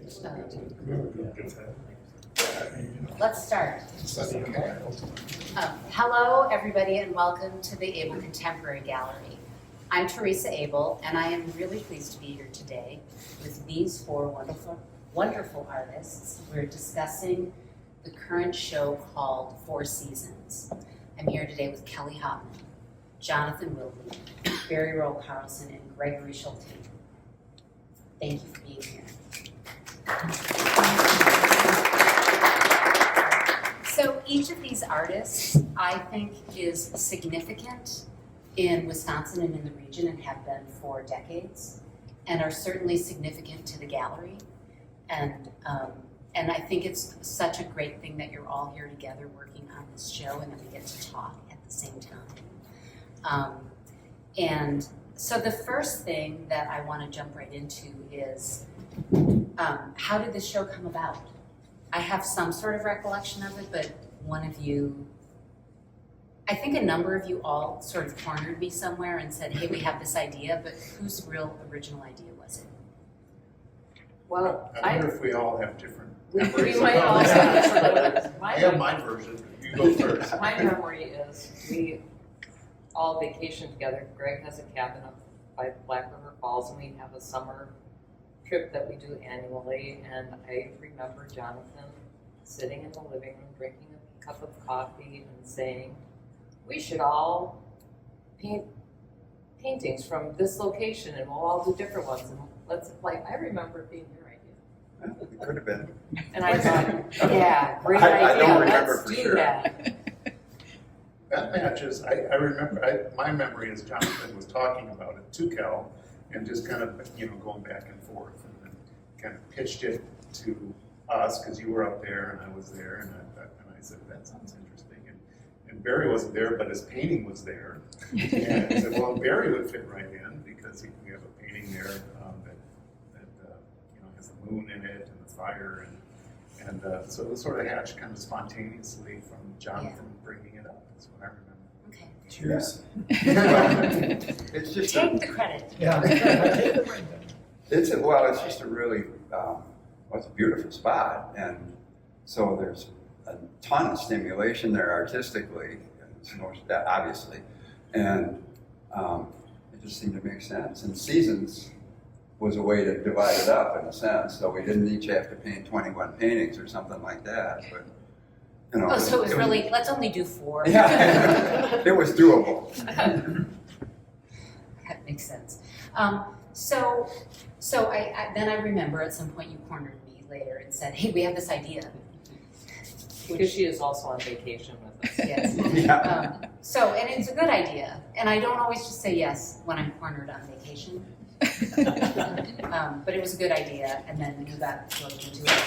Let's start. Hello, everybody, and welcome to the Abel Contemporary Gallery. I'm Teresa Abel, and I am really pleased to be here today with these four wonderful artists. We're discussing the current show called Four Seasons. I'm here today with Kelli Hoppmann, Jonathan Wilde, Barry Roal Carlsen, and Gregory Schulte. Thank you for being here. So each of these artists, I think, is significant in Wisconsin and in the region and have been for decades, and are certainly significant to the gallery. And I think it's such a great thing that you're all here together working on this show and that we get to talk at the same time. And so the first thing that I want to jump right into is, how did this show come about? I have some sort of recollection of it, but one of you, I think a number of you all sort of cornered me somewhere and said, hey, we have this idea, but whose real original idea was it? Well, I wonder if we all have different we memories. might all have I have my version, you go first. My memory is we all vacation together. Greg has a cabin up by Black River Falls, and we have a summer trip that we do annually. And I remember Jonathan sitting in the living room drinking a cup of coffee and saying, we should all paint paintings from this location, and we'll all do different ones, and let's play. I remember it being your idea. It could have been. And I thought, yeah, great I idea, don't remember let's for do sure. that. That matches, I remember, my memory is Jonathan was talking about it to Kel and just kind of, going back and forth and then kind of pitched it to us because you were up there and I was there and I said, that sounds interesting. And Barry wasn't there, but his painting was there. And I said, well, Barry would fit right in because we have a painting there that has the moon in it and the fire and so it was sort of hatched kind of spontaneously from Jonathan bringing it up. That's what I remember. Okay. Cheers. It's just Take the credit. it's just a really it's a beautiful spot, and so there's a ton of stimulation there artistically, obviously, and it just seemed to make sense. And seasons was a way to divide it up in a sense, so we didn't each have to paint 21 paintings or something like that. But Oh, so it was really, let's only do 4. Yeah, it was doable. That makes sense. So then I remember at some point you cornered me later and said, hey, we have this idea. Because she is also on vacation with us. Yes. Yeah. And it's a good idea. And I don't always just say yes when I'm cornered on vacation. But it was a good idea, and then you got roped into it.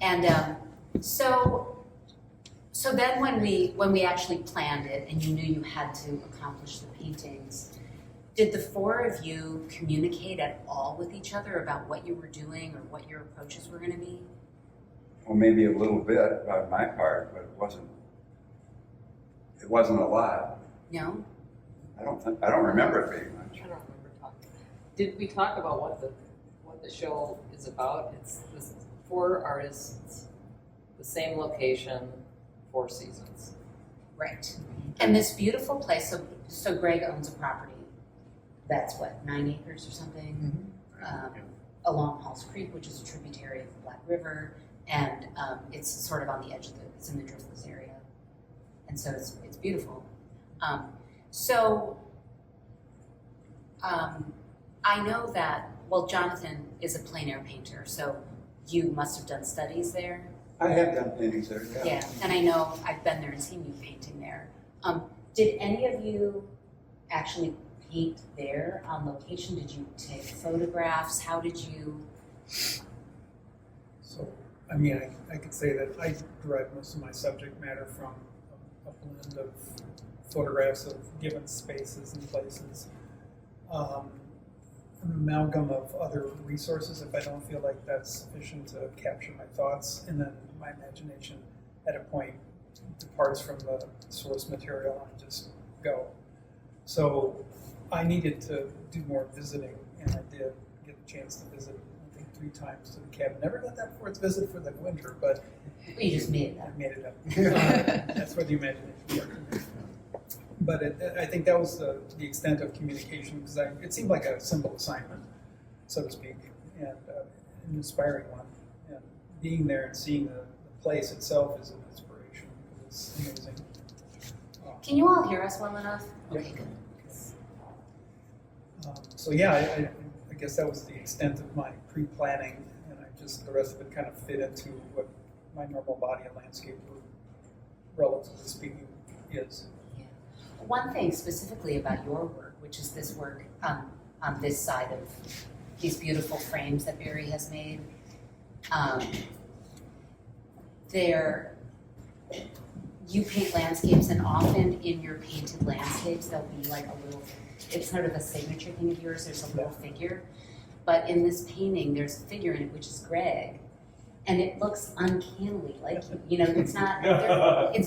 And so then when we actually planned it and you knew you had to accomplish the paintings, did the 4 of you communicate at all with each other about what you were doing or what your approaches were going to be? Well, maybe a little bit on my part, but it wasn't a lot. No? I don't remember it being much. I don't remember talking. Did we talk about what the show is about? It's 4 artists, the same location, 4 seasons. Right. And this beautiful place, so Greg owns a property that's 9 acres or something, along Halls Creek, which is a tributary of the Black River, and it's sort of on the edge of it's in the Driftless area. And so it's beautiful. I know that, Jonathan is a plein air painter, so you must have done studies there. I have done paintings there, yeah. Yeah, and I know I've been there and seen you painting there. Did any of you actually paint there on location? Did you take photographs? How did you? So, I could say that I derive most of my subject matter from a blend of photographs of given spaces and places, an amalgam of other resources if I don't feel like that's sufficient to capture my thoughts, and then my imagination at a point departs from the source material and just go. So I needed to do more visiting, and I did get a chance to visit, I think, 3 times to the cabin. Never got that for its visit for the winter, but You just made it I up. made it up. That's where the imagination worked. But I think that was the extent of communication, because it seemed like a simple assignment, so to speak, and an inspiring one. And being there and seeing the place itself is an inspiration. It's amazing. Can you all hear us well enough? Yeah. Okay, good. So yeah, I guess that was the extent of my pre-planning, and the rest of it kind of fit into what my normal body of landscape, relatively speaking, is. Yeah. One thing specifically about your work, which is this work on this side of these beautiful frames that Barry has made, you paint landscapes, and often in your painted landscapes there'll be like a little, it's sort of a signature thing of yours, there's a little figure. But in this painting there's a figure in it which is Greg, and it looks uncannily like you. It's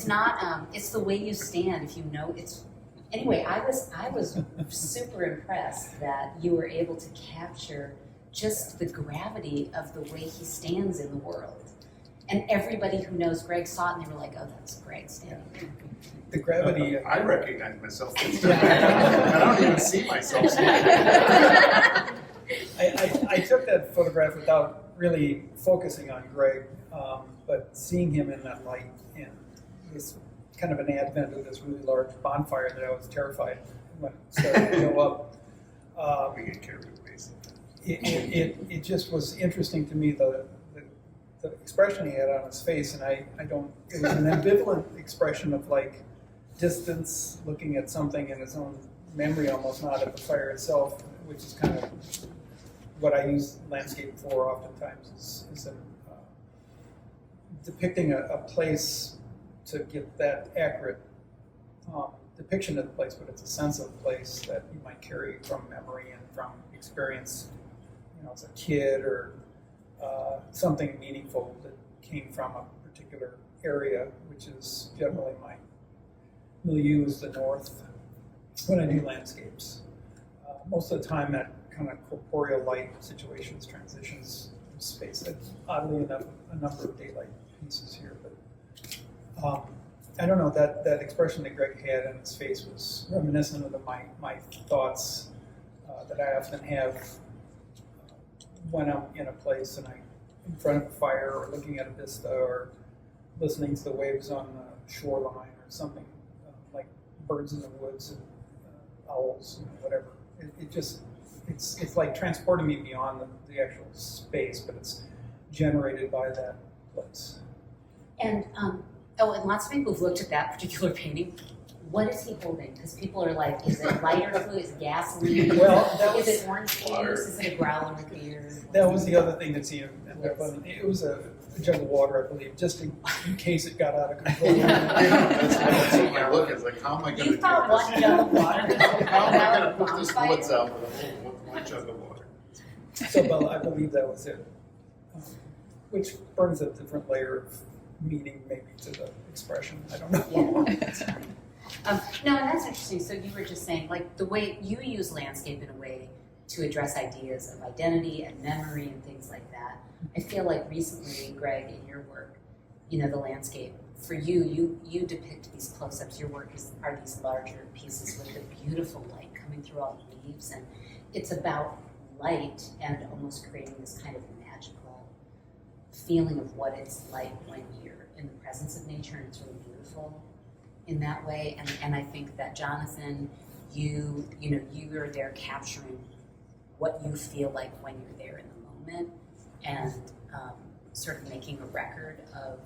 not, it's the way you stand, if you know, anyway, I was super impressed that you were able to capture just the gravity of the way he stands in the world. And everybody who knows Greg saw it and they were like, oh, that's Greg standing there. The gravity. I recognize myself. I don't even see myself. I took that photograph without really focusing on Greg, but seeing him in that light and this kind of an advent of this really large bonfire that I was terrified when it started to go up. We get carried away sometimes. It just was interesting to me, the expression he had on his face, and it was an ambivalent expression of like distance, looking at something in his own memory almost, not at the fire itself, which is kind of what I use landscape for oftentimes, is in, depicting a place to get that accurate depiction of the place, but it's a sense of place that you might carry from memory and from experience, as a kid, or something meaningful that came from a particular area, which is generally my milieu is the north when I do landscapes. Most of the time that kind of corporeal light situations, transitions in space. Oddly enough, a number of daylight pieces here, but I don't know, that expression that Greg had on his face was reminiscent of my thoughts that I often have when I'm in a place and I'm in front of a fire or looking at a vista or listening to the waves on the shoreline or something, like birds in the woods and owls and whatever. It's like transporting me beyond the actual space, but it's generated by that place. And and lots of people have looked at that particular painting. What is he holding? Because people are like, is it lighter fluid? Is it gasoline? Well, is it orange juice? Is it a growler of beer? That was the other thing that's here. It was a jug of water, I believe, just in case it got out of control. That's my look is like, how am I going to You found one jug of water. How am I going to put this woods out with one jug of water? So, well, I believe that was it, which brings a different layer of meaning, maybe, to the expression. I don't know. Yeah, that's funny. No, and that's interesting. So you were just saying, like, the way you use landscape in a way to address ideas of identity and memory and things like that. I feel like recently, Greg, in your work, the landscape, for you depict these close-ups. Your work are these larger pieces with the beautiful light coming through all the leaves, and it's about light and almost creating this kind of magical feeling of what it's like when you're in the presence of nature, and it's really beautiful in that way. And I think that Jonathan, you are there capturing what you feel like when you're there in the moment, and sort of making a record of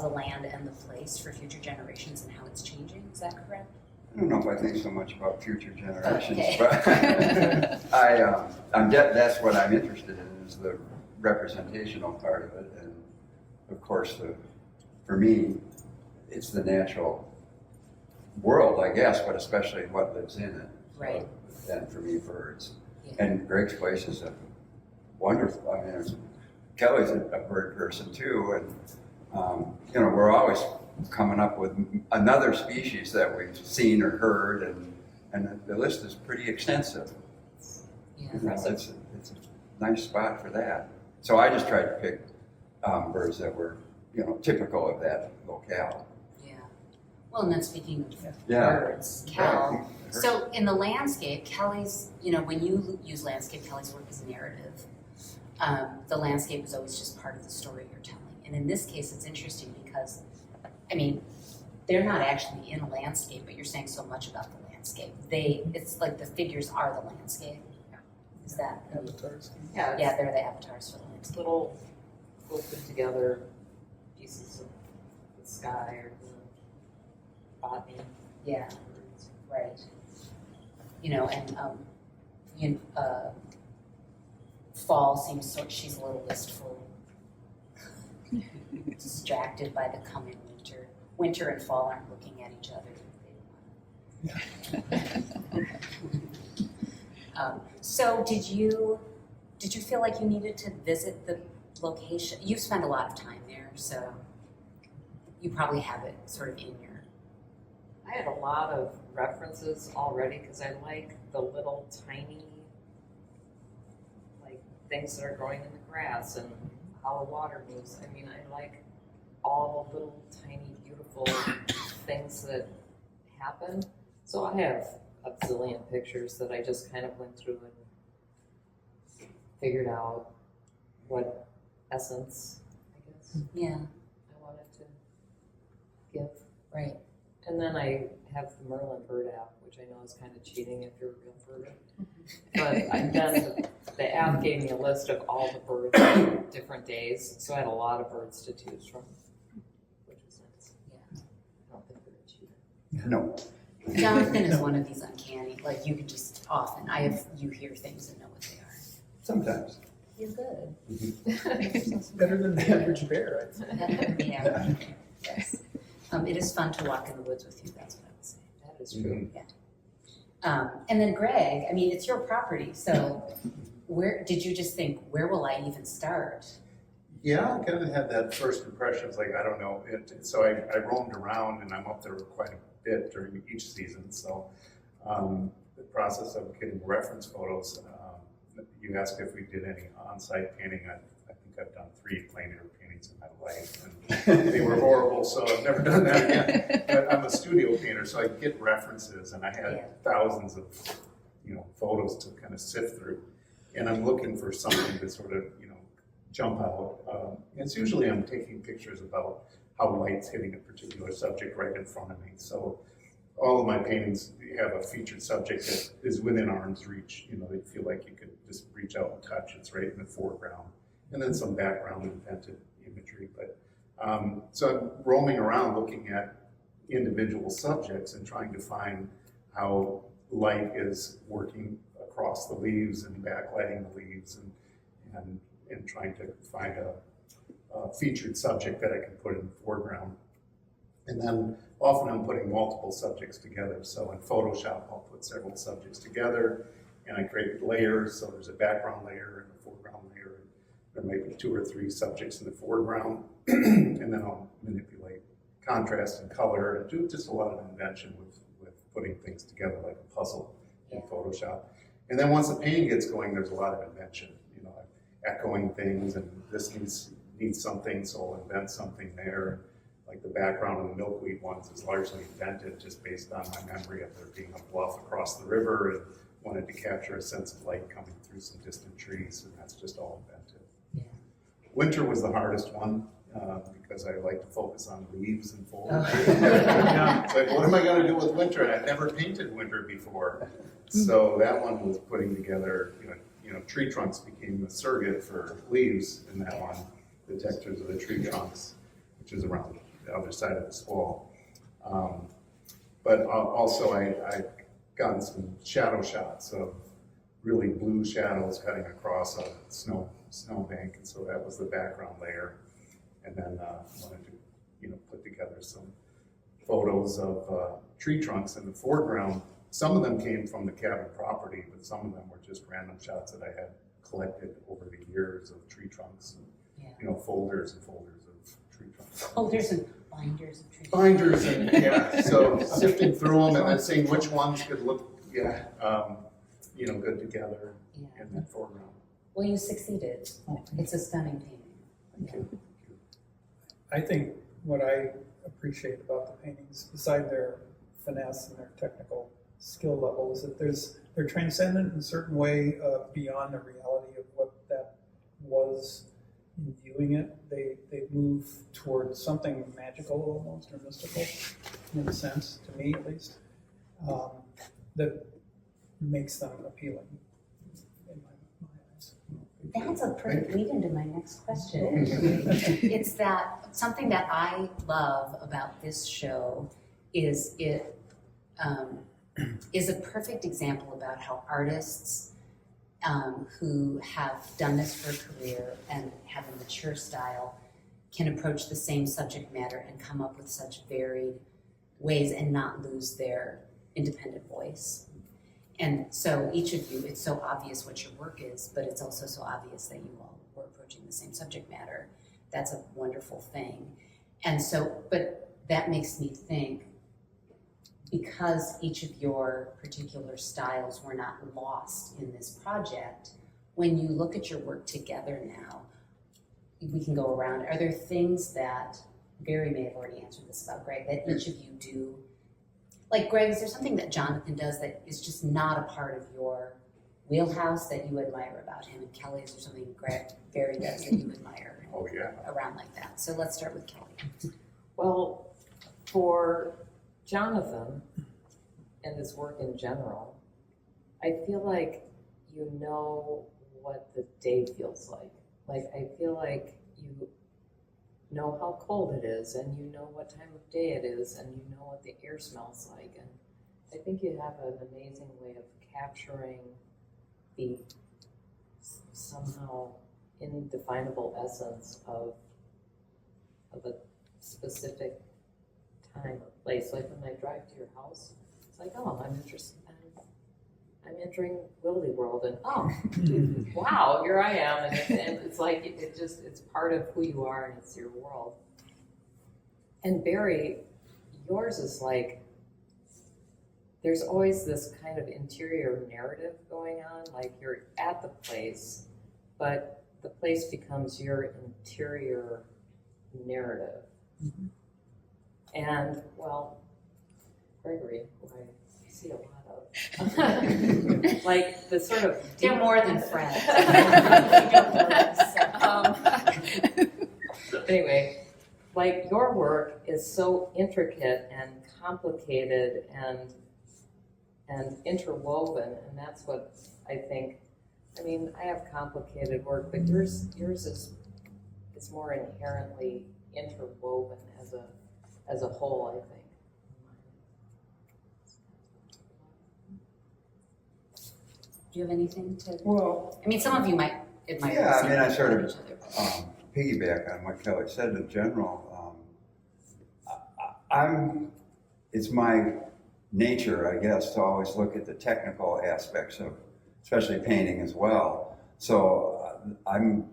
the land and the place for future generations and how it's changing. Is that correct? I don't know if I think so much about future generations, Okay. but that's what I'm interested in, is the representational part of it. And of course, for me, it's the natural world, I guess, but especially what lives in it. Right. And for me, birds. Yeah. And Greg's place is a wonderful, Kelly's a bird person too, and we're always coming up with another species that we've seen or heard, and the list is pretty extensive. Yeah. It's nice spot for that. So I just tried to pick birds that were, typical of that locale. Yeah. Well, and then speaking of Yeah. birds, Kel. Right. So in the landscape, Kelly's, when you use landscape, Kelly's work is narrative. The landscape is always just part of the story you're telling. And in this case, it's interesting because, they're not actually in a landscape, but you're saying so much about the landscape. It's like the figures are the landscape. Is that? Avatars. Yeah, Yeah, they're the avatars for the it's landscape. little quilted together pieces of the sky or the botany. Yeah, right. Fall seems she's a little wistful, distracted by the coming winter. Winter and fall aren't looking at each other. So did you feel like you needed to visit the location? You spend a lot of time there, so you probably have it sort of in your. I had a lot of references already because I like the little tiny things that are growing in the grass and how the water moves. I like all the little tiny beautiful things that happen. So I have a zillion pictures that I just kind of went through and figured out what essence, I guess, Yeah, I wanted to give. right. And then I have the Merlin bird app, which I know is kind of cheating if you're a real birder. But the app gave me a list of all the birds on different days, so I had a lot of birds to choose from, which is nice. Yeah. I don't think they're a cheater. No. Jonathan is one of these uncanny, like you could just often, you hear things and know what they are. Sometimes. You're good. Better than the average bear, I'd say. Yeah, yes. It is fun to walk in the woods with you, that's what I would say. That is true. And then Greg, it's your property, so where, did you just think, where will I even start? Yeah, I kind of had that first impression, it's like, I don't know, so I roamed around and I'm up there quite a bit during each season, so the process of getting reference photos, you asked if we did any on-site painting. I think I've done 3 plein air paintings in my life, and they were horrible, so I've never done that again. But I'm a studio painter, so I get references, and I had thousands of photos to kind of sift through, and I'm looking for something to sort of jump out. It's usually I'm taking pictures about how light's hitting a particular subject right in front of me. So all of my paintings have a featured subject that is within arm's reach. They feel like you could just reach out and touch. It's right in the foreground, and then some background invented imagery. But so I'm roaming around looking at individual subjects and trying to find how light is working across the leaves and backlighting the leaves, and trying to find a featured subject that I can put in the foreground. And then often I'm putting multiple subjects together. So in Photoshop, I'll put several subjects together, and I create layers. So there's a background layer and a foreground layer. There might be 2 or 3 subjects in the foreground, and then I'll manipulate contrast and color and do just a lot of invention with putting things together like a puzzle in Photoshop. And then once the painting gets going, there's a lot of invention. Echoing things, and this needs something, so I'll invent something there. Like the background of the milkweed ones is largely invented just based on my memory of there being a bluff across the river, and wanted to capture a sense of light coming through some distant trees, and that's just all invented. Yeah. Winter was the hardest one because I like to focus on leaves and foliage. It's like, what am I going to do with winter? And I've never painted winter before, so that one was putting together. Tree trunks became the surrogate for leaves in that one, the textures of the tree trunks, which is around the other side of this wall. But also I've gotten some shadow shots of really blue shadows cutting across a snowbank, and so that was the background layer. And then wanted to put together some photos of tree trunks in the foreground. Some of them came from the cabin property, but some of them were just random shots that I had collected over the years of tree trunks, and folders and folders of tree trunks. Folders and binders of trees. Binders and so sifting through them and then seeing which ones could look good together in that foreground. Well, you succeeded. It's a stunning painting. I think what I appreciate about the paintings, beside their finesse and their technical skill level, is that they're transcendent in a certain way beyond the reality of what that was in viewing it. They move towards something magical almost, or mystical, in a sense, to me at least, that makes them appealing in my eyes. That's a perfect lead into my next question. It's that something that I love about this show is it is a perfect example about how artists who have done this for a career and have a mature style can approach the same subject matter and come up with such varied ways and not lose their independent voice. And so each of you, it's so obvious what your work is, but it's also so obvious that you all were approaching the same subject matter. That's a wonderful thing. And so, but that makes me think, because each of your particular styles were not lost in this project, when you look at your work together now, we can go around. Are there things that, Barry may have already answered this about Greg, that each of you do? Like Greg, is there something that Jonathan does that is just not a part of your wheelhouse that you admire about him? And Kelli, is there something Barry does that you admire Oh, yeah. around like that? So let's start with Kelli. Well, for Jonathan and his work in general, I feel like you know what the day feels like. Like, I feel like you know how cold it is, and you know what time of day it is, and you know what the air smells like. And I think you have an amazing way of capturing the somehow indefinable essence of a specific time or place. Like when I drive to your house, it's like, oh, I'm interested. I'm entering Wilde world, and oh, wow, here I am, and it's like it's part of who you are, and it's your world. And Barry, yours is like, there's always this kind of interior narrative going on, like you're at the place, but the place becomes your interior narrative. Mm-hmm. And well, Gregory, who I see a lot of, like the sort of They're more than friends. Anyway, like your work is so intricate and complicated and interwoven, and that's what I think. I mean, I have complicated work, but yours is more inherently interwoven as a whole, I think. Do you have anything to? Well, I mean, some of you might admire. yeah, I mean, I sort of each other. piggyback on what Kelli said in general. It's my nature, I guess, to always look at the technical aspects of, especially painting as well. So I'm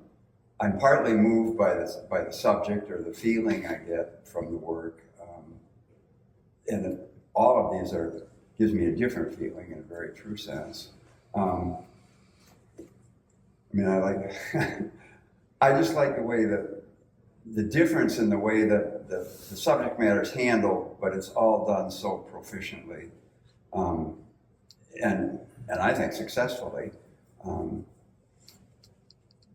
partly moved by the subject or the feeling I get from the work, and all of these gives me a different feeling in a very true sense. I mean, I just like the way that the difference in the way that the subject matter is handled, but it's all done so proficiently, and I think successfully.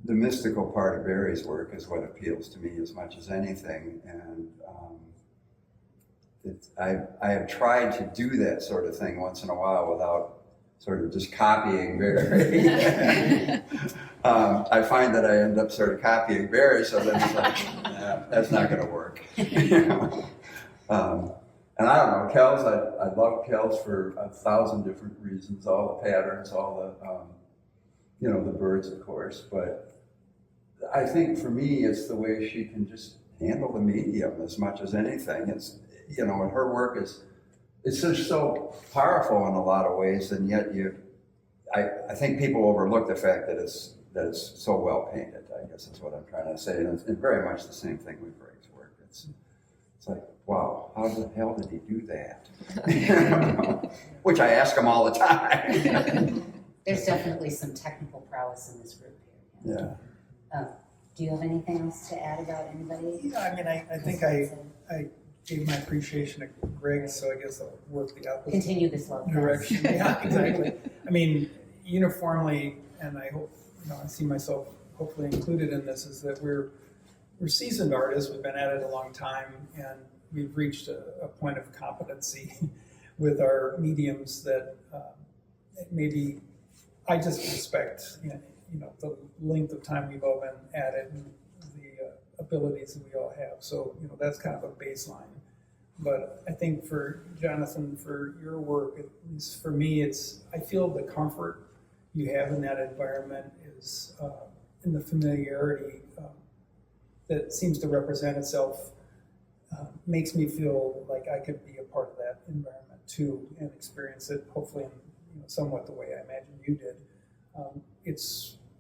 The mystical part of Barry's work is what appeals to me as much as anything, and I have tried to do that sort of thing once in a while without sort of just copying Barry. I find that I end up sort of copying Barry, so then it's like, nah, that's not going to work. And I don't know, Kells, I love Kells for 1,000 different reasons, all the patterns, all the, the birds, of course, but I think for me, it's the way she can just handle the medium as much as anything. It's, and her work it's just so powerful in a lot of ways, and yet I think people overlook the fact that it's so well painted. I guess that's what I'm trying to say, and it's very much the same thing with Greg's work. It's like, wow, how the hell did he do that? Which I ask him all the time. There's definitely some technical prowess in this group here. Yeah. Do you have anything else to add about anybody? Yeah, I mean, I think I gave my appreciation to Greg, so I guess I'll work the opposite Continue this love. direction. Yeah, exactly. I mean, uniformly, and I hope, I see myself hopefully included in this, is that we're seasoned artists. We've been at it a long time, and we've reached a point of competency with our mediums that maybe I just respect, the length of time we've all been at it and the abilities that we all have. So, that's kind of a baseline. But I think for Jonathan, for your work, at least for me, I feel the comfort you have in that environment is in the familiarity that seems to represent itself, makes me feel like I could be a part of that environment too and experience it hopefully in somewhat the way I imagine you did.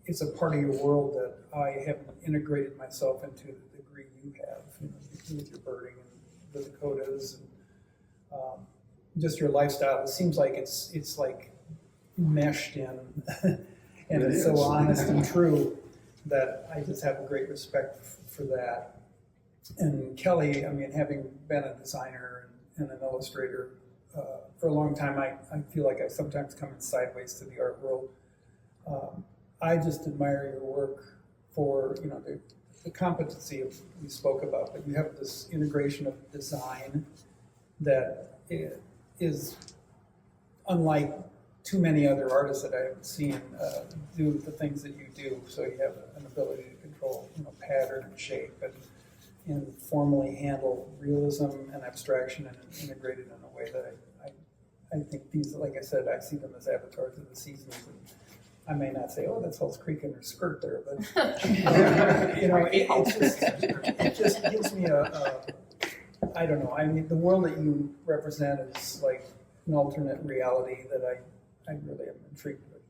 It's a part of your world that I haven't integrated myself into the degree you have, with your birding and the Dakotas and just your lifestyle. It seems like it's like meshed in, and it's so honest and true that I just have a great respect for that. And Kelli, I mean, having been a designer and an illustrator for a long time, I feel like I sometimes come in sideways to the art world. I just admire your work for the competency we spoke about, but you have this integration of design that is unlike too many other artists that I've seen do the things that you do. So you have an ability to control pattern and shape and formally handle realism and abstraction and integrate it in a way that I think these, like I said, I see them as avatars of the seasons. And I may not say, oh, that's Hell's Creek in her skirt there, but it just gives me I don't know. I mean, the world that you represent is like an alternate reality that I really am intrigued with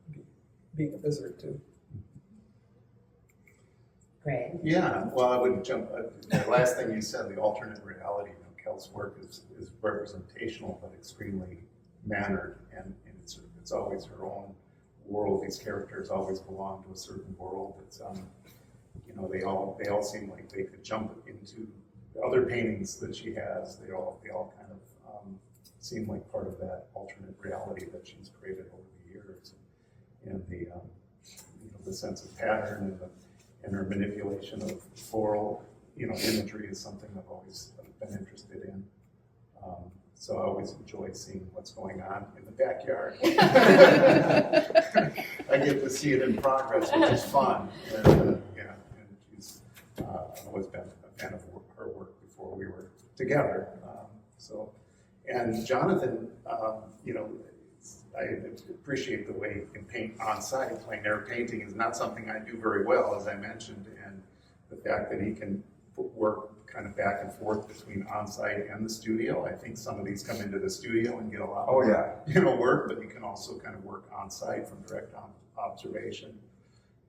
being a visitor to. Great. Yeah, well, I would jump, the last thing you said, the alternate reality, Kel's work is representational, but extremely mannered, and it's always her own world. These characters always belong to a certain world. It's, they all seem like they could jump into other paintings that she has. They all kind of seem like part of that alternate reality that she's created over the years, and the sense of pattern and her manipulation of floral, imagery is something I've always been interested in. So I always enjoy seeing what's going on in the backyard. I get to see it in progress, which is fun. And she's always been a fan of her work before we were together. And Jonathan, I appreciate the way he can paint on site. Plein air painting is not something I do very well, as I mentioned, and the fact that he can work kind of back and forth between on-site and the studio. I think some of these come into the studio and get a lot of work, but you can also kind of work on-site from direct observation.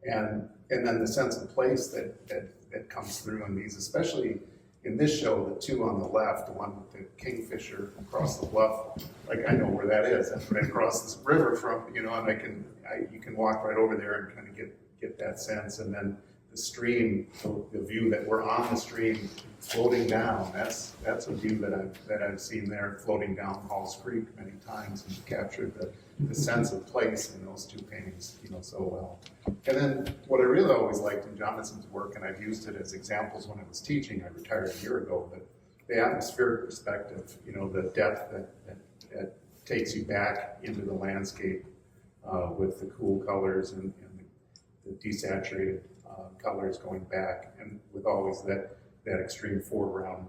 And then the sense of place that comes through in these, especially in this show, the two on the left, the one with the kingfisher across the bluff, like I know where that is. That's right across this river from, and you can walk right over there and kind of get that sense. And then the stream, the view that we're on the stream floating down, that's a view that I've seen there floating down Halls Creek many times and captured the sense of place in those two paintings, so well. And then what I really always liked in Jonathan's work, and I've used it as examples when I was teaching, I retired a year ago, but the atmospheric perspective, the depth that takes you back into the landscape with the cool colors and the desaturated colors going back, and with always that extreme foreground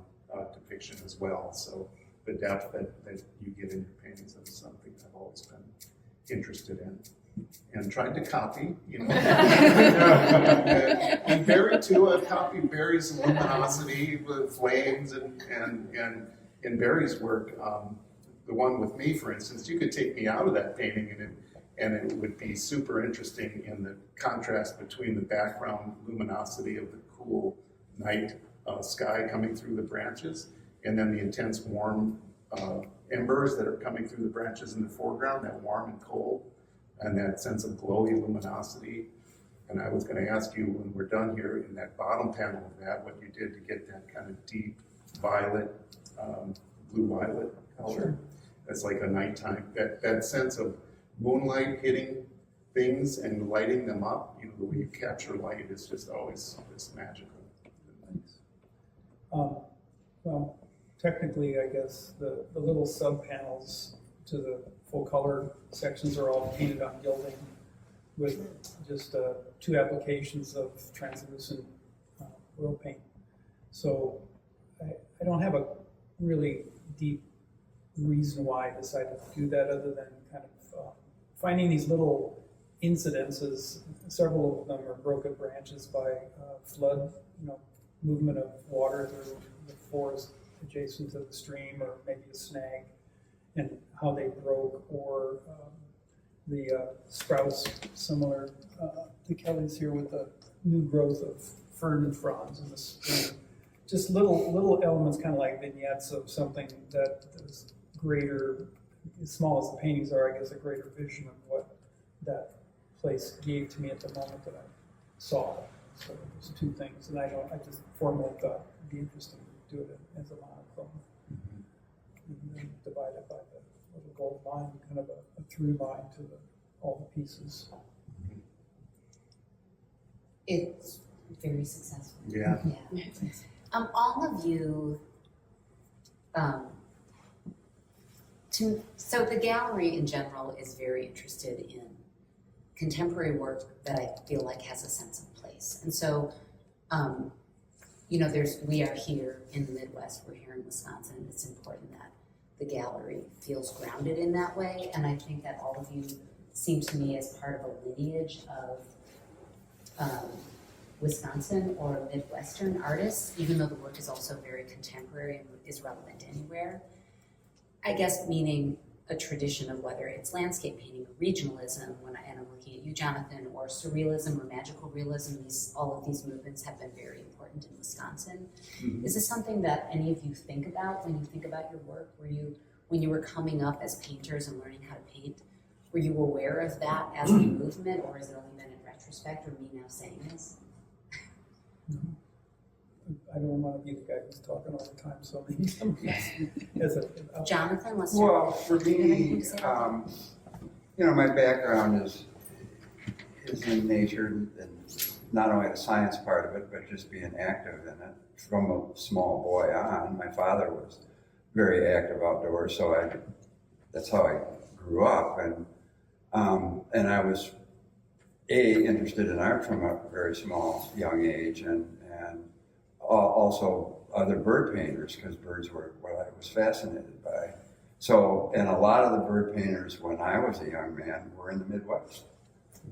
depiction as well. So the depth that you get in your paintings is something I've always been interested in and tried to copy, And Barry too, I've copied Barry's luminosity with flames and in Barry's work, the one with me, for instance, you could take me out of that painting and it would be super interesting in the contrast between the background luminosity of the cool night sky coming through the branches, and then the intense warm embers that are coming through the branches in the foreground, that warm and cold, and that sense of glowy luminosity. And I was going to ask you when we're done here in that bottom panel of that, what you did to get that kind of deep violet, blue violet color. Sure. It's like a nighttime, that sense of moonlight hitting things and lighting them up. You know, the way you capture light is just always just magical. Well, technically, I guess the little sub-panels to the full color sections are all painted on gilding with just 2 applications of translucent oil paint. So I don't have a really deep reason why I decided to do that other than kind of finding these little incidences. Several of them are broken branches by flood, movement of water through the forest adjacent to the stream, or maybe a snag, and how they broke, or the sprouts similar to Kelly's here with the new growth of fern and fronds in the spring. Just little elements, kind of like vignettes of something that is greater, as small as the paintings are, I guess, a greater vision of what that place gave to me at the moment that I saw it. So there's 2 things, and I just formally thought it'd be interesting to do it as a monochrome. And then divide it by the little gold line, kind of a through line to all the pieces. It's very successful. Yeah. Yeah. All of you, so the gallery in general is very interested in contemporary work that I feel like has a sense of place. And so, we are here in the Midwest, we're here in Wisconsin, and it's important that the gallery feels grounded in that way. And I think that all of you seem to me as part of a lineage of Wisconsin or Midwestern artists, even though the work is also very contemporary and is relevant anywhere. I guess meaning a tradition of whether it's landscape painting or regionalism, and I'm looking at you, Jonathan, or surrealism or magical realism. All of these movements have been very important in Wisconsin. Mm-hmm. Is this something that any of you think about when you think about your work? When you were coming up as painters and learning how to paint, were you aware of that as a movement, or has it only been in retrospect, or me now saying this? I don't want to be the guy who's talking all the time, so maybe somebody else. Jonathan, let's Well, for me, my background is in nature, and not only the science part of it, but just being active in it. From a small boy on, my father was very active outdoors, so that's how I grew up, and I was interested in art from a very small, young age, and also other bird painters, because birds were what I was fascinated by. So, and a lot of the bird painters when I was a young man were in the Midwest.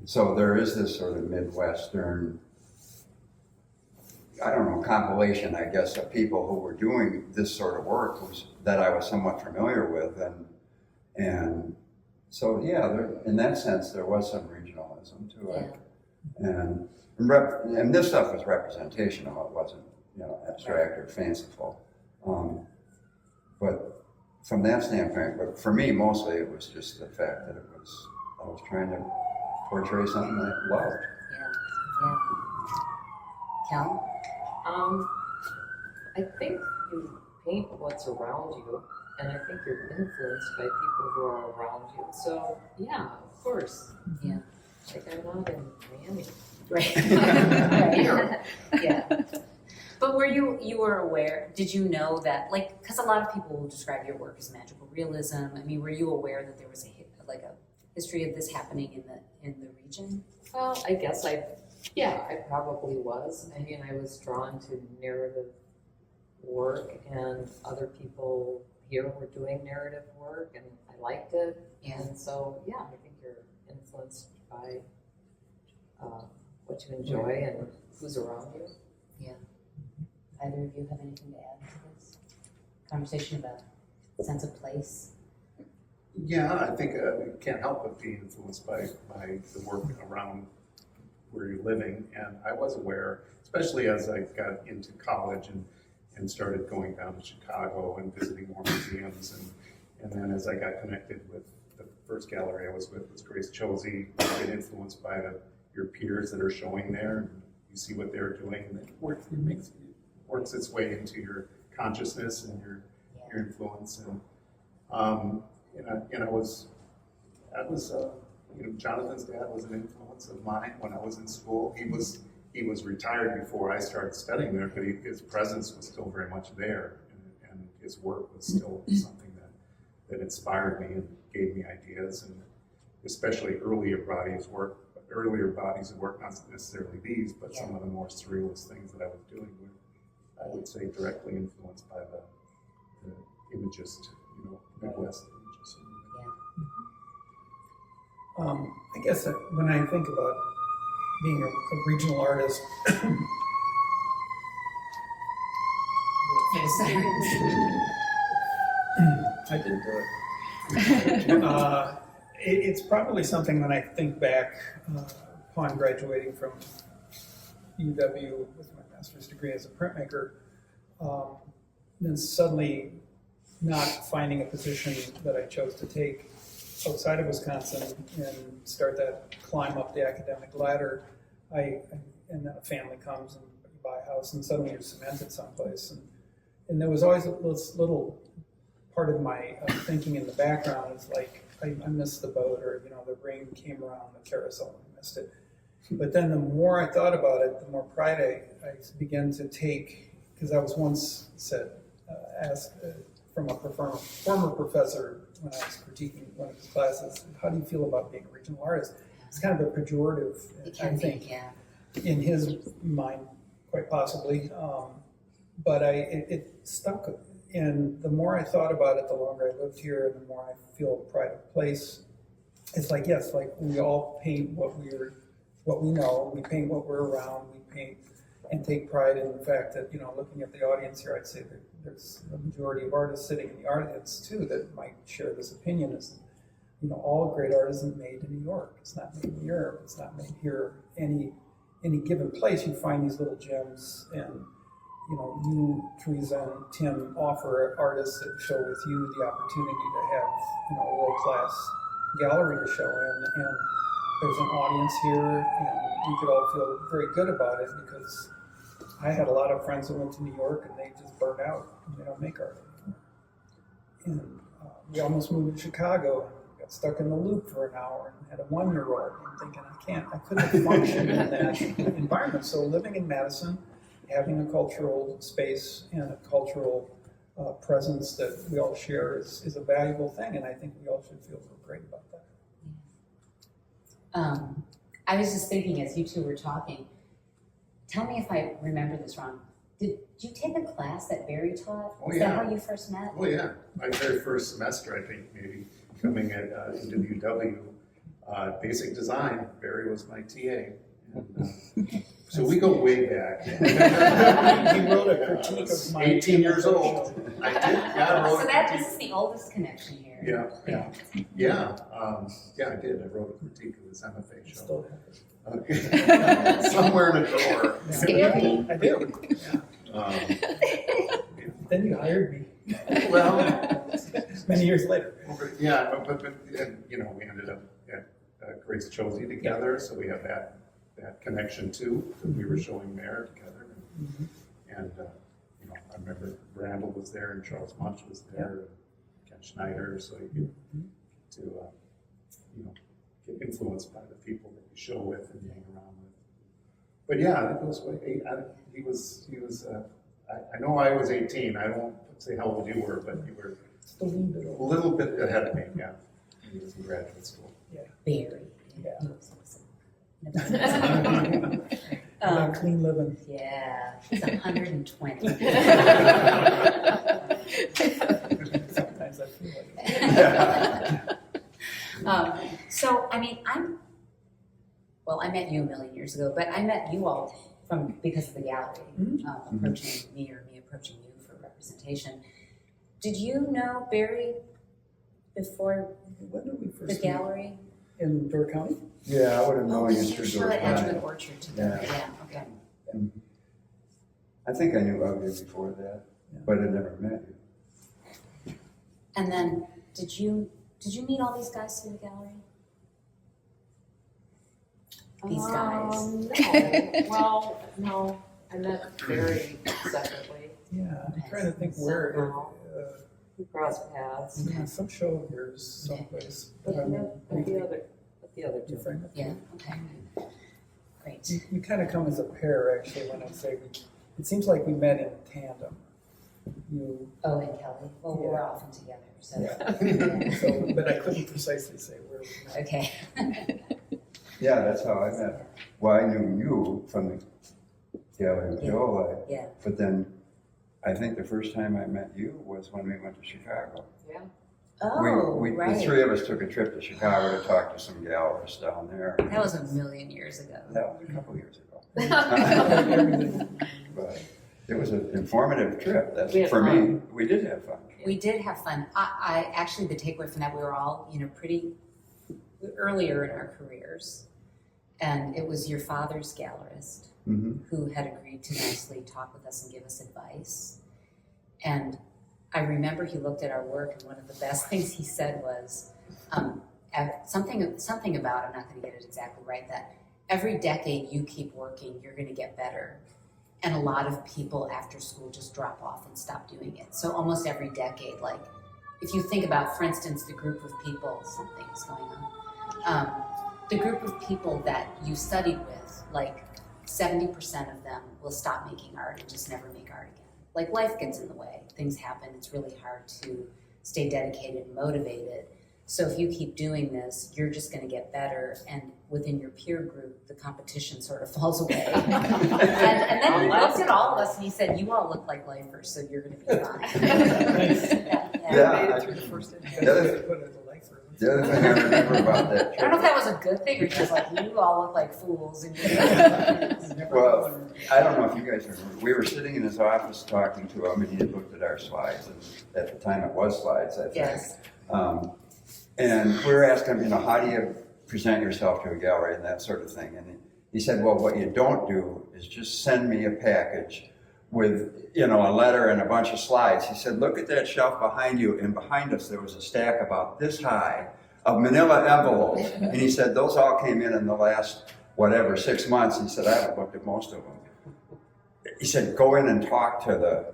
So there is this sort of Midwestern, compilation, I guess, of people who were doing this sort of work that I was somewhat familiar with. And so, yeah, in that sense, there was some regionalism to it. And this stuff was representational. It wasn't, abstract or fanciful. But from that standpoint, but for me, mostly it was just the fact that I was trying to portray something that I loved. Yeah. Kel? I think you paint what's around you, and I think you're influenced by people who are around you. So, yeah, of course. Yeah. Like I'm not in Miami. Right. Yeah. But you were aware, did you know that, because a lot of people will describe your work as magical realism. I mean, were you aware that there was a history of this happening in the region? Well, I guess I probably was. I mean, I was drawn to narrative work, and other people here were doing narrative work, and I liked it. And so, yeah, I think you're influenced by what you enjoy and who's around you. Yeah. Either of you have anything to add to this conversation about sense of place? Yeah, I think you can't help but be influenced by the work around where you're living. And I was aware, especially as I got into college and started going down to Chicago and visiting more museums. And then as I got connected with the first gallery I was with was Grace Chose, I've been influenced by the your peers that are showing there, and you see what they're doing, and it works its way into your consciousness and your influence. And Jonathan's dad was an influence of mine when I was in school. He was retired before I started studying there, but his presence was still very much there, and his work was still something that inspired me and gave me ideas, and especially earlier bodies of work, not necessarily these, but some of the more surrealist things that I was doing were, I would say, directly influenced by the imagist, Midwest imagist. I guess that when I think about being a regional artist, I didn't do it. It's probably something when I think back upon graduating from UW with my master's degree as a printmaker, then suddenly not finding a position that I chose to take outside of Wisconsin and start that climb up the academic ladder. And then a family comes and you buy a house and suddenly you're cemented someplace. And there was always this little part of my thinking in the background is like, I missed the boat, or the rain came around the carousel and I missed it. But then the more I thought about it, the more pride I began to take, because I was once asked from a former professor when I was critiquing one of his classes, how do you feel about being a regional artist? It's kind of a pejorative, I think, in his mind, quite possibly. But it stuck. And the more I thought about it, the longer I lived here, and the more I feel pride of place. It's like, yes, like we all paint what we know, we paint what we're around, we paint and take pride in the fact that, looking at the audience here, I'd say that there's a majority of artists sitting in the audience too that might share this opinion is, all great art isn't made in New York. It's not made in Europe. It's not made here. Any given place, you find these little gems, and you, Teresa, and Tim offer artists that show with you the opportunity to have, a world-class gallery to show in, and there's an audience here, and we could all feel very good about it, because I had a lot of friends that went to New York and they just burned out and they don't make art anymore. And we almost moved to Chicago and got stuck in the loop for an hour and had a 1-year-old. I'm thinking, I couldn't function in that environment. So living in Madison, having a cultural space and a cultural presence that we all share is a valuable thing, and I think we all should feel real great about that. I was just thinking as you two were talking, tell me if I remember this wrong. Did you take a class that Barry taught? Is that how you first met? Oh yeah, my very first semester, I think, maybe, coming into UW, basic design. Barry was my TA. And, so we go way back. He wrote a critique of my 18 years old. I did. Yeah, I wrote so this is the oldest connection here. Yeah, I did. I wrote a critique of his MFA show. Still have it. Okay. Somewhere in a drawer. Scary. I do. Yeah. Then you hired me. Well, many years later. Yeah, but we ended up at Grace Chosey together, so we have that connection too, because we were showing there together. And I remember Randall was there and Charles Munch was there, and Ken Schneider, so you get to get influenced by the people that you show with and hang around with. But yeah, it goes way. He was. I know I was 18. I won't say how old you were, but you were a little bit ahead of me. Yeah, he was in graduate school. Yeah. Barry. Yeah. He was awesome. Clean living. Yeah, he's 120. Sometimes I feel like it. So, I mean, I met you a million years ago, but I met you all because of the gallery, approaching me or me approaching you for representation. Did you know Barry before When did we first the gallery? In Door County? Yeah, I would have known you you through showed Door at Edgewood County. Orchard together. Yeah, okay. I think I knew of you before that, but I never met you. And then, did you meet all these guys through the gallery? these guys? No, well, no, I met Barry separately. Yeah, I'm trying to think where, We crossed paths. yeah, some show of yours someplace. But I mean, the other you two. friend with Yeah, you? okay. Great. You kind of come as a pair, actually, when I say it seems like we met in tandem. You, Oh, and Kelly? Well, we're Yeah. often together, so. yeah. So, but I couldn't precisely say where we met. Okay. Yeah, that's how I met. Well, I knew you from the gallery of Yeah. Viola, Yeah. but then I think the first time I met you was when we went to Chicago. Yeah. Oh, The right. three of us took a trip to Chicago to talk to some gallerists down there. That was a million years ago. That was a couple years ago. But it was an informative trip. That's We had for me. fun. We did have fun. We did have fun. I actually, the takeaway from that, we were all, pretty earlier in our careers. And it was your father's gallerist Mm-hmm. who had agreed to nicely talk with us and give us advice. And I remember he looked at our work, and one of the best things he said was something about, I'm not going to get it exactly right, that every decade you keep working, you're going to get better. And a lot of people after school just drop off and stop doing it. So almost every decade, like if you think about, for instance, the group of people, something's going on, the group of people that you studied with, like 70% of them will stop making art and just never make art again. Like life gets in the way, things happen, it's really hard to stay dedicated and motivated. So if you keep doing this, you're just gonna get better, and within your peer group, the competition sort of falls away. and then he looked at all of us and he said, you all look like lifers, so you're gonna be fine. Yeah, I made I- it through the first interview. the other- I put it as a lifer. The other thing I remember about that I don't know if trip, that was a good thing or just like, you all look like fools. And well, I don't know if you guys remember, we were sitting in his office talking to him, and he had looked at our slides, and at the time it was slides, I think. Yes. And we were asking him, how do you present yourself to a gallery and that sort of thing? And he said, well, what you don't do is just send me a package with, a letter and a bunch of slides. He said, look at that shelf behind you, and behind us there was a stack about this high of manila envelopes. And he said, those all came in the last, 6 months. He said, I haven't looked at most of them. He said, go in and talk to the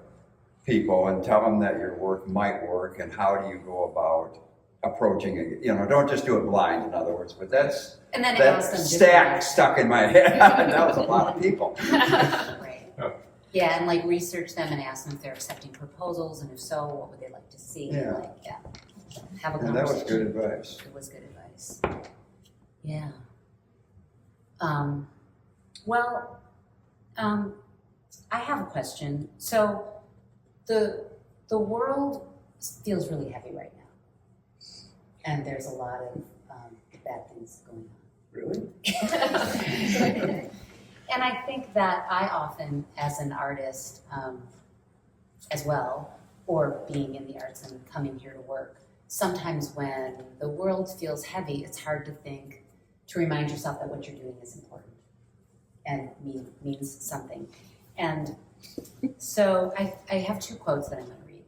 people and tell them that your work might work, and how do you go about approaching it. Don't just do it blind, in other words, but that's, And then it that asked them stack stuck in my head. That was a lot of people. Right. Oh. Yeah, and like research them and ask them if they're accepting proposals, and if so, what would they like to see? Yeah. Like, have a And that conversation. was good advice. It was good advice. Yeah. I have a question. So the world feels really heavy right now, and there's a lot of bad things going on. Really? And I think that I often, as an artist as well, or being in the arts and coming here to work, sometimes when the world feels heavy, it's hard to remind yourself that what you're doing is important and means something. And so I have two quotes that I'm going to read.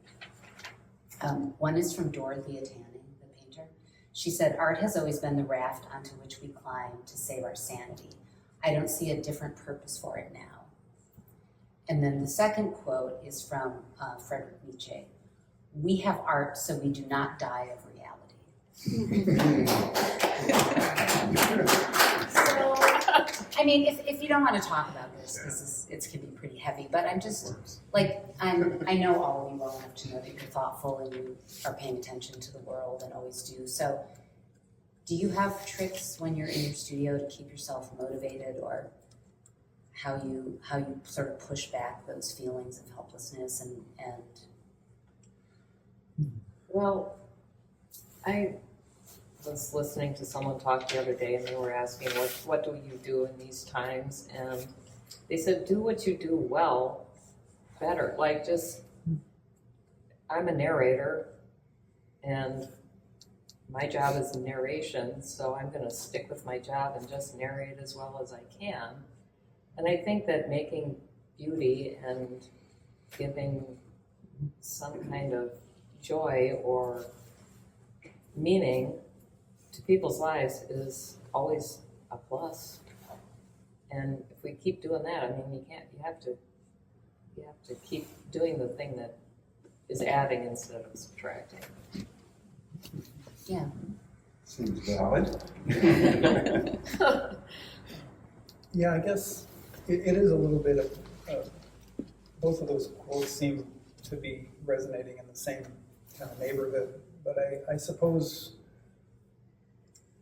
One is from Dorothea Tanning, the painter. She said, "Art has always been the raft onto which we climb to save our sanity. I don't see a different purpose for it now." And then the second quote is from Friedrich Nietzsche. "We have art so we do not die of reality." So, I mean, if you don't want to talk about this, it can be pretty heavy, but I'm just, like, I know all of you well enough to know that you're thoughtful and you are paying attention to the world and always do. So do you have tricks when you're in your studio to keep yourself motivated, or how you sort of push back those feelings of helplessness and Well, I was listening to someone talk the other day, and they were asking, what do you do in these times? And they said, do what you do well better. Like, I'm a narrator, and my job is narration, so I'm going to stick with my job and just narrate as well as I can. And I think that making beauty and giving some kind of joy or meaning to people's lives is always a plus. And if we keep doing that, I mean, you have to keep doing the thing that is adding instead of subtracting. Yeah. Seems valid. Yeah, I guess it is a little bit of, both of those quotes seem to be resonating in the same kind of neighborhood, but I suppose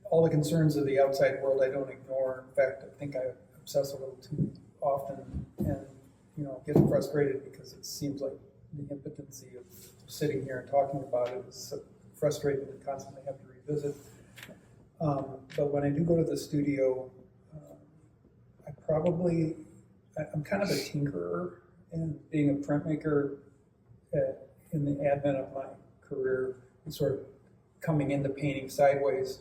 all the concerns of the outside world I don't ignore. In fact, I think I obsess a little too often and, get frustrated because it seems like the impotency of sitting here and talking about it is so frustrating to constantly have to revisit. But when I do go to the studio, I'm kind of a tinkerer, and being a printmaker in the advent of my career and sort of coming into painting sideways,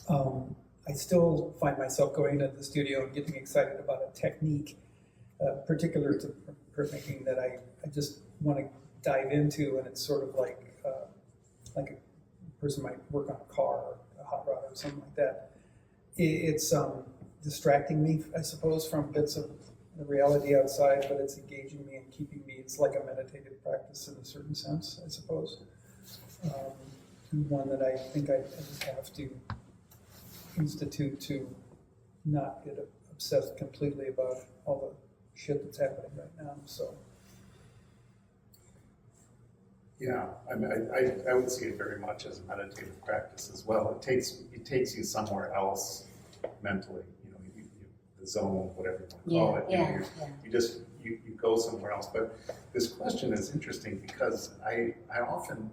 I still find myself going into the studio and getting excited about a technique particular to printmaking that I just want to dive into, and it's sort of like a person might work on a car or a hot rod or something like that. It's distracting me, I suppose, from bits of the reality outside, but it's engaging me and keeping me. It's like a meditative practice in a certain sense, I suppose. One that I think I just have to institute to not get obsessed completely about all the shit that's happening right now. So. Yeah, I mean, I would see it very much as a meditative practice as well. It takes you somewhere else mentally, the zone, whatever you want to call it. You go somewhere else. But this question is interesting because I often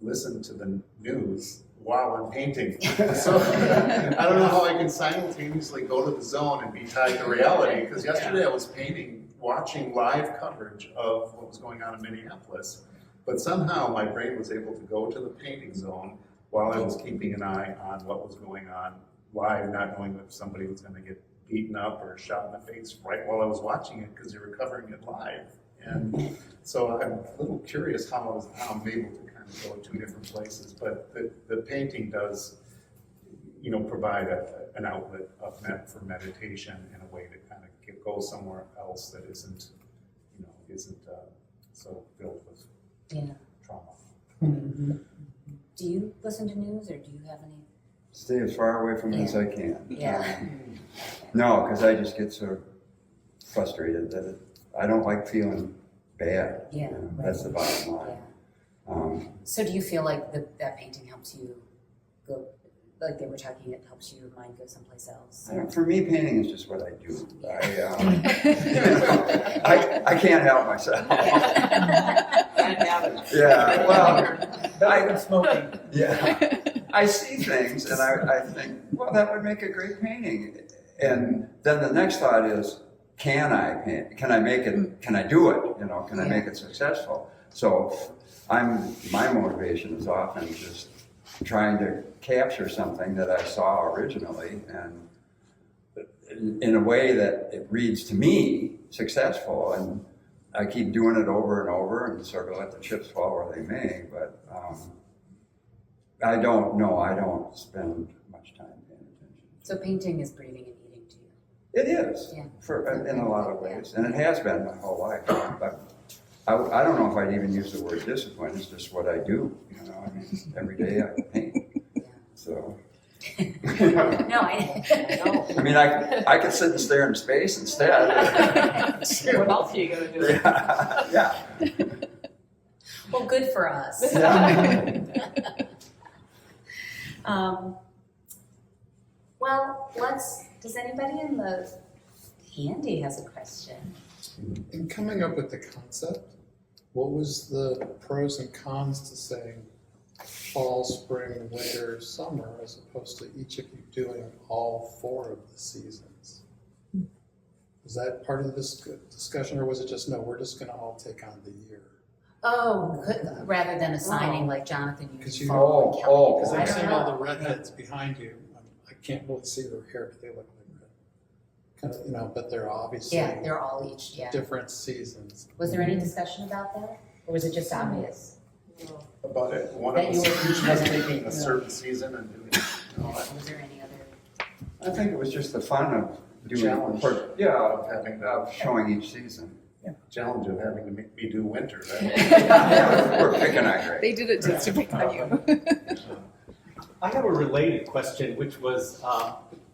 listen to the news while I'm painting. So I don't know how I can simultaneously go to the zone and be tied to reality, because yesterday I was painting, watching live coverage of what was going on in Minneapolis. But somehow my brain was able to go to the painting zone while I was keeping an eye on what was going on live, not knowing if somebody was going to get beaten up or shot in the face right while I was watching it, because they were covering it live. And so I'm a little curious how I'm able to kind of go two different places. But the painting does, provide an outlet for meditation in a way to kind of go somewhere else that isn't so filled with trauma. Mm-hmm. Do you listen to news, or do you have any? Stay as far away from it as I can. Yeah. No, because I just get so frustrated that I don't like feeling bad. Yeah. That's the bottom line. Yeah. So do you feel like that painting helps you go, like they were talking, it helps your mind go someplace else? For me, painting is just what I do. I can't help myself. Yeah, well, Better than smoking. Yeah, I see things and I think, well, that would make a great painting. And then the next thought is, can I paint? Can I make it? Can I do it? Can I make it successful? So my motivation is often just trying to capture something that I saw originally, and in a way that it reads to me successful, and I keep doing it over and over and sort of let the chips fall where they may, but I don't spend much time paying attention. So painting is breathing and eating to you? It is, in a lot of ways, and it has been my whole life. But I don't know if I'd even use the word discipline. It's just what I do. Every day I paint. Yeah. So. No, I I mean, I could sit and stare into space instead. What else are you going to do? Yeah. Well, good for us. Yeah. Does anybody in the handy has a question? In coming up with the concept, what was the pros and cons to saying fall, spring, winter, summer, as opposed to each of you doing all 4 of the seasons? Was that part of this discussion, or was it just, no, we're just going to all take on the year? Oh, rather than assigning like Jonathan, you Because do you- fall and Kelly. Because I I'm don't seeing know. all the redheads behind you. I can't really see their hair, but they look like red. Kind of, but they're obviously Yeah, they're all each, different seasons. Was there any discussion about that? Or was it just obvious? About it, one That of you us were- each was taking a certain season and doing it. Was there any other? I think it was just the fun of challenge of having the showing each season. challenge of having to make me do winter. We're picking on Greg. They did it just to pick on you. I have a related question, which was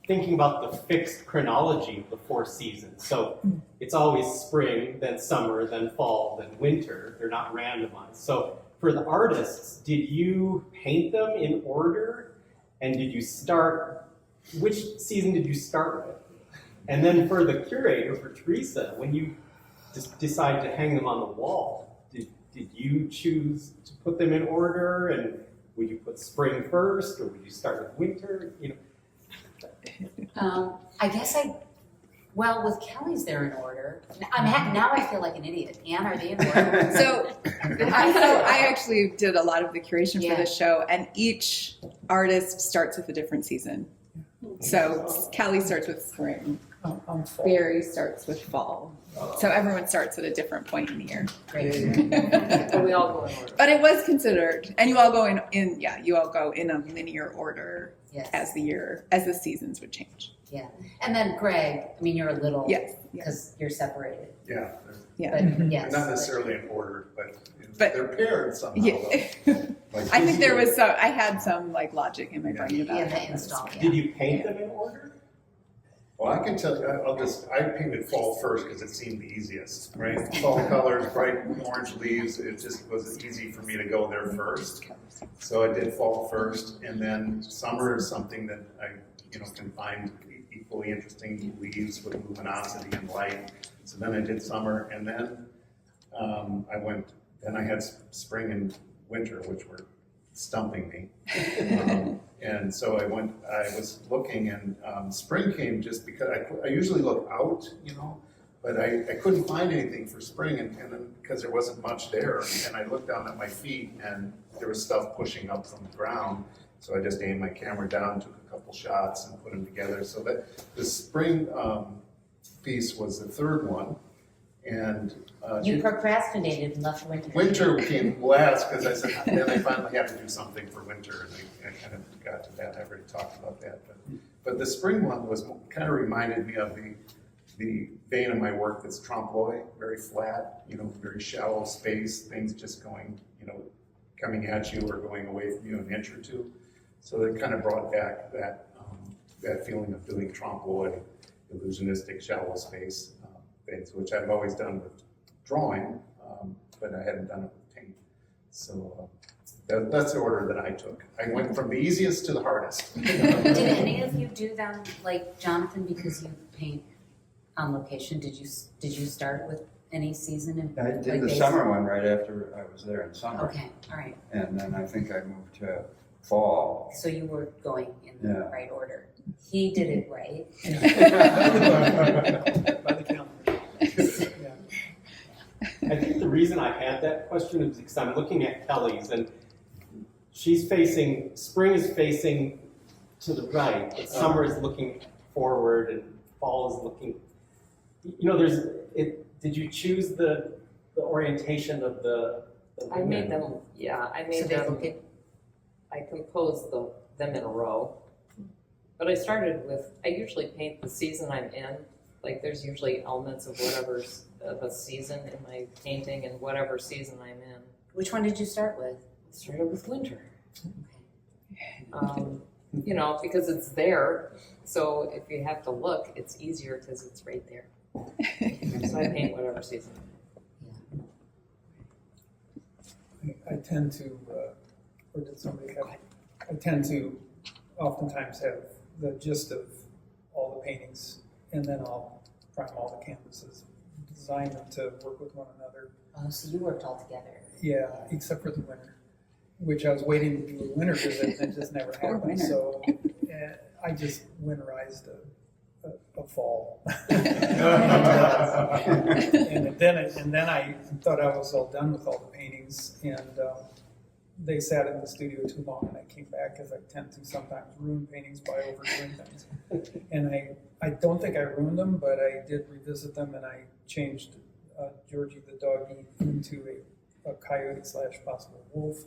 thinking about the fixed chronology of the 4 seasons. So it's always spring, then summer, then fall, then winter. They're not randomized. So for the artists, did you paint them in order? And did you start, which season did you start with? And then for the curator, for Teresa, when you decide to hang them on the wall, did you choose to put them in order? And would you put spring first, or would you start with winter? You know. I guess well, with Kelly's, they're in order. Now I feel like an idiot. Anne, are they in order? So I actually did a lot of the curation for this show, and each artist starts with a different season. So Kelly starts with spring. Barry starts with fall. So everyone starts at a different point in the year. But we all go in order. But it was considered, and you all go you all go in a linear order as the seasons would change. Yeah. And then Greg, I mean, you're a little, Yes. because you're separated. Yeah, But yes. not necessarily in order, but But- they're paired somehow. Yeah. Like, I think there was I had some like logic in my brain about Yeah, it. the install. Yeah. Did you paint them in order? Well, I can tell you, I painted fall first because it seemed the easiest, right? Fall colors, bright orange leaves, it just was easy for me to go there first. So I did fall first, and then summer is something that I, can find equally interesting, leaves with luminosity and light. So then I did summer, and then I had spring and winter, which were stumping me. And so I was looking, and spring came just because I usually look out, but I couldn't find anything for spring, and then because there wasn't much there, and I looked down at my feet, and there was stuff pushing up from the ground. So I just aimed my camera down, took a couple shots, and put them together. So that the spring piece was the third one, and You procrastinated and left winter. winter came last because I said then I finally have to do something for winter, and I kind of got to that. I already talked about that, but the spring one was kind of reminded me of the vein of my work that's trompe l'oeil, very flat, very shallow space, things just going, coming at you or going away from you an inch or two. So it kind of brought back that feeling of doing trompe l'oeil, illusionistic shallow space things, which I've always done with drawing, but I hadn't done it with paint. So that's the order that I took. I went from the easiest to the hardest. Did any of you do them like Jonathan because you paint on location? Did you start with any season? I did the summer one right after I was there in summer. Okay, all right. And then I think I moved to fall. So you were going in the right order. He did it right. By the calendar. I think the reason I had that question is because I'm looking at Kelly's, and spring is facing to the right, but summer is looking forward, and fall is looking, did you choose the orientation of the I made them, I composed them in a row. But I started with, I usually paint the season I'm in. Like there's usually elements of whatever's of a season in my painting and whatever season I'm in. Which one did you start with? I started with winter. Because it's there. So if you have to look, it's easier because it's right there. So I paint whatever season. I tend to, or did somebody have? I tend to oftentimes have the gist of all the paintings, and then I'll prime all the canvases, design them to work with one another. Oh, so you worked all together. Yeah, except for the winter, which I was waiting to do the winter because it just never happened. So I just winterized a fall, and then I thought I was all done with all the paintings, and they sat in the studio too long, and I came back because I tend to sometimes ruin paintings by overdoing things. And I don't think I ruined them, but I did revisit them, and I changed Georgie the doggy into a coyote / possible wolf.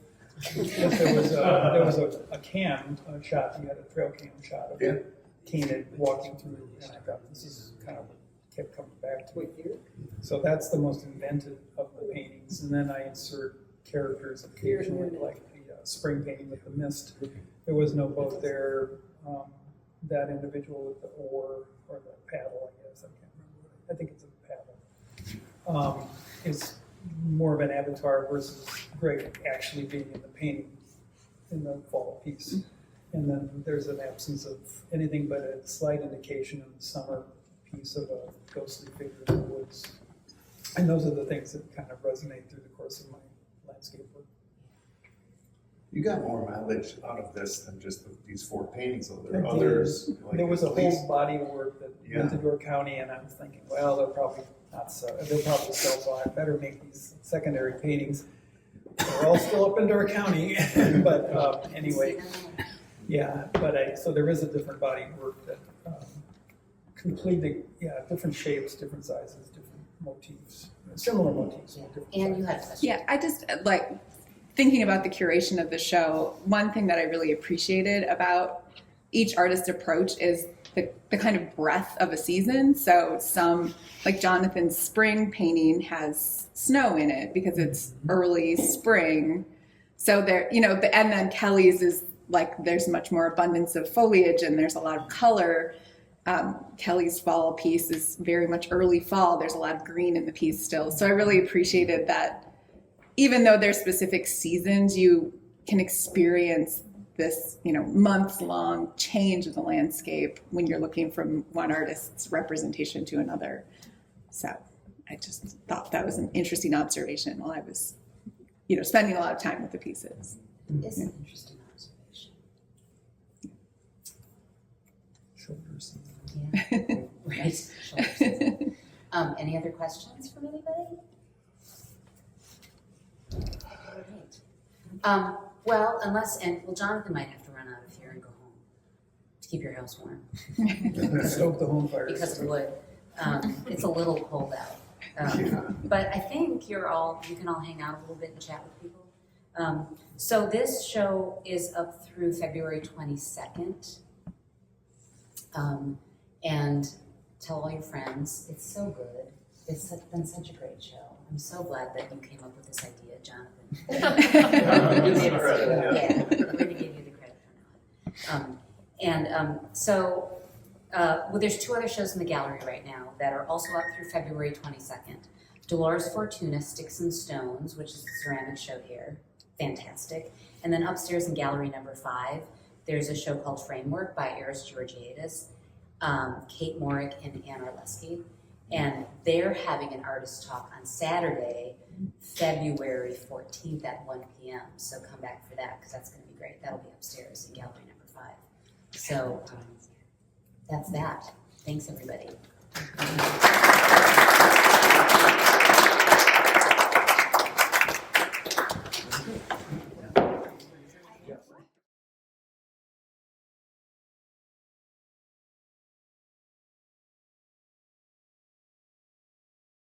There was a cam shot. You had a trail cam shot of it, painted walking through, and I thought this is kind of what kept coming back to me. So that's the most inventive of the paintings, and then I insert characters occasionally, like the spring painting with the mist. There was no boat there. That individual with the oar or the paddle, I guess, I can't remember. I think it's a paddle. Is more of an avatar versus Greg actually being in the painting in the fall piece. And then there's an absence of anything but a slight indication in the summer piece of a ghostly figure in the woods. And those are the things that kind of resonate through the course of my landscape work. You got more mileage out of this than just these 4 paintings, though. There are I did. others. Like There was a at least- whole body of work that went to Door County, and I was thinking, well, they'll probably not sell. They'll probably sell, so I better make these secondary paintings. They're all still up in Door County, but anyway, yeah. But so there is a different body of work that completely, different shapes, different sizes, different motifs, similar motifs. Yeah. Different And you sizes. had a question. Yeah, I just like thinking about the curation of the show. One thing that I really appreciated about each artist's approach is the kind of breadth of a season. So some, like Jonathan's spring painting has snow in it because it's early spring. So there, and then Kelly's is like there's much more abundance of foliage and there's a lot of color. Kelly's fall piece is very much early fall. There's a lot of green in the piece still. So I really appreciated that even though there's specific seasons, you can experience this, months-long change of the landscape when you're looking from one artist's representation to another. So I just thought that was an interesting observation while I was, spending a lot of time with the pieces. It's an interesting observation. Shoulders. Yeah. Right. Shoulders. Any other questions from anybody? All right. Well, Jonathan might have to run out of here and go home to keep your house warm Stoke the home fire. because of wood. It's a little cold out. But I think you can all hang out a little bit and chat with people. So this show is up through February 22nd. And tell all your friends. It's so good. It's been such a great show. I'm so glad that you came up with this idea, Jonathan. Yeah, we're going to give you the credit for now. So there's 2 other shows in the gallery right now that are also up through February 22nd. Dolores Fortuna, Sticks and Stones, which is the ceramic show here. Fantastic. And then upstairs in gallery number 5, there's a show called Framework by Eris Georgiadis, Kate Morick, and Ann Arleski. And they're having an artist talk on Saturday, February 14th at 1 p.m. So come back for that because that's going to be great. That'll be upstairs in gallery number 5. So that's that. Thanks, everybody.